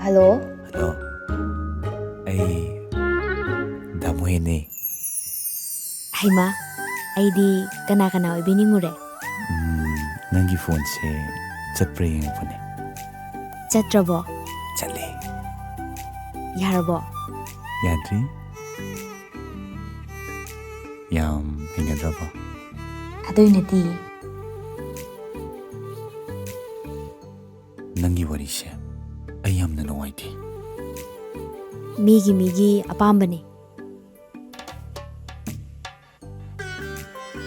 Hello? Hello. Ay, damuhin eh. Haima, aidi kana oibiningure. Nangi phone se chatpra yengpane. Chatrabo, Chale. yarabo. Yadri? Yam hingadrabo. Adoinati, Nangi wari se ay yamna nuwaiti. migi apambani.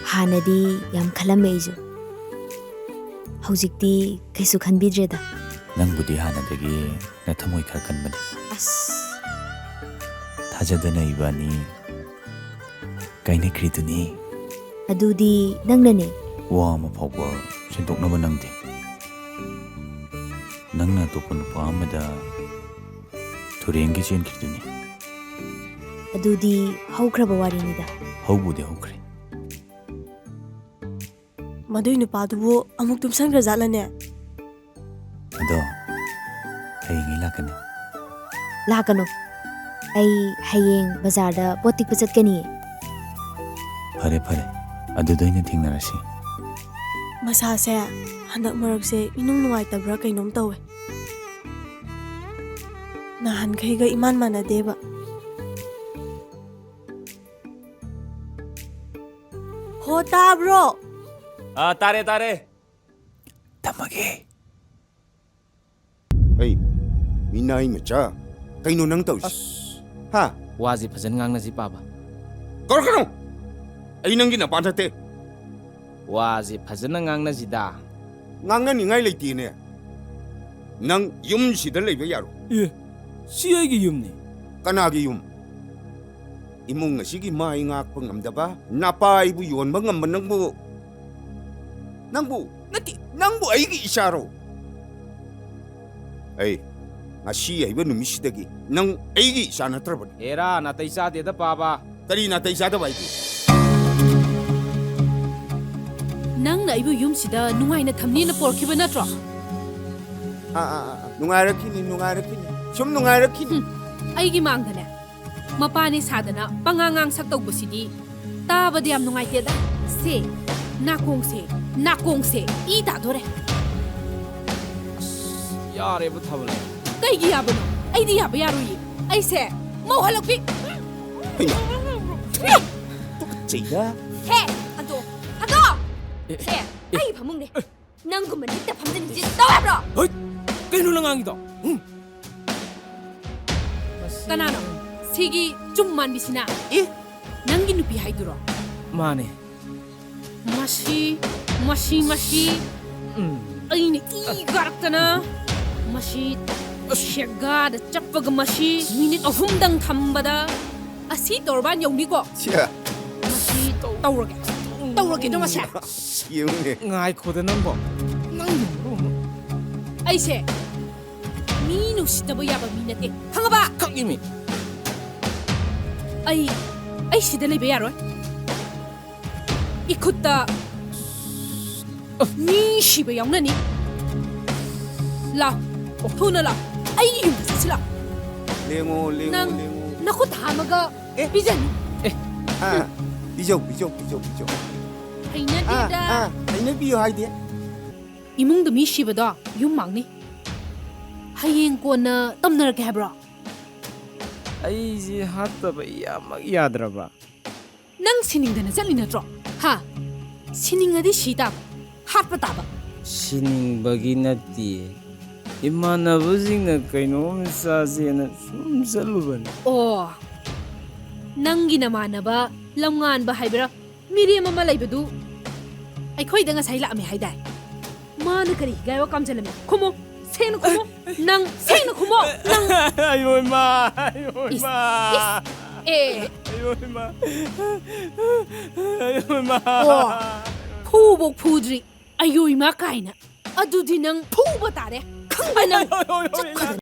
Hanadi yam khalame isu. Haujikti kaisu khanbidreda. Nangbudi hanadagi na thamoy khara kanbani. As, Thajadana ibani kaina kriduni. adudi nangnane. Wa ama phawba sendoknaba nangde. Nangna topa nupa amada thurengi chen kriduni. Adudi haukraba warinida. Hawbudi hawkre. Madui nupadubu amuk tumsangra zalane. Ado hayingi lakane. Lakano. Ay hayeng bazarda potik pachatkani. Phare phare adudaina thingnarasi. Masase handak marakse inung nuwaitabra kainom tawe. Nahan khaiga iman manadeba. Ho tabro. Tare tare. Tamage. Hey, minay macha. Kaino nang taus. Ha? Wazi fajan ngang si papa. Kor kano? Ay nang ginapanate. Wazi fajan ngang si da. Ngang na ni ngay laiti ne. Nang yum sida lay bayaro. Eh, siya yumni. Kanagi yum. Imong nga sige may ngak pangamdaba. Napay bu yon ba ngam nang bu. Nang bu. Nang bu ay gi isaro. Ay. Ngasi ay ba numisidagi. Nang ay gi sana trabad. Era natay sa da papa. Kari natay sa da bayki. Nang na ibu yum sida nungay na thamni na porkiba natro. Nungarakini. Sum nungarakini. Aigi mangdane. Mapani sadana pangangang saktawbasidi. Tabadi am nungay teda. Se nakongse I dadore. Yare bu thabla. Kaigi yabano. Aidi yaba yaruyi. Aise mau halakpi. Jida. He, ado. Se, ay pamungde. Nangguman dikta pamdani jis tawabro. Hoy, kaino lang ito. Kanano. Sigi jumman bisina. Nangi nupi haiduro. Mane. Mashi. Aini igarakana. Mashi shagada chappaga mashi minute ahumdang thambada asi torban yongni ko Siya. mashi tawrage do masha Yung Ngai khoda nang bo. Nang yum. aise minu sitaba yaba minate khangaba Khangimi. ai sida lebe yaro ikutta ni shiba yongnani la thuna la ai yum sila Lengo. nang nakut hamaga bijan Bijo. aina dida Ay nabiyo haydi. imungda mi shibada yum mangni hayeng kona tamnarake habra Ai ji hatta ba yadraba. nang siningdana chali natro ha siningadi shita hatpa taba Sining bagi nati. Imanabusing na kainom sa sina sum saluban. oh nangi namanaba lamngan ba haibra miri mama laibadu aikhoi da ngasai la ame haidai mana kari gaiwa kamjalame khumo seno khumo nang seno khumo nang Ayoy ma. is eh Ayoy ma. oh phubok phudri ayoi ma kaina adudi nang phuba tare khangba nang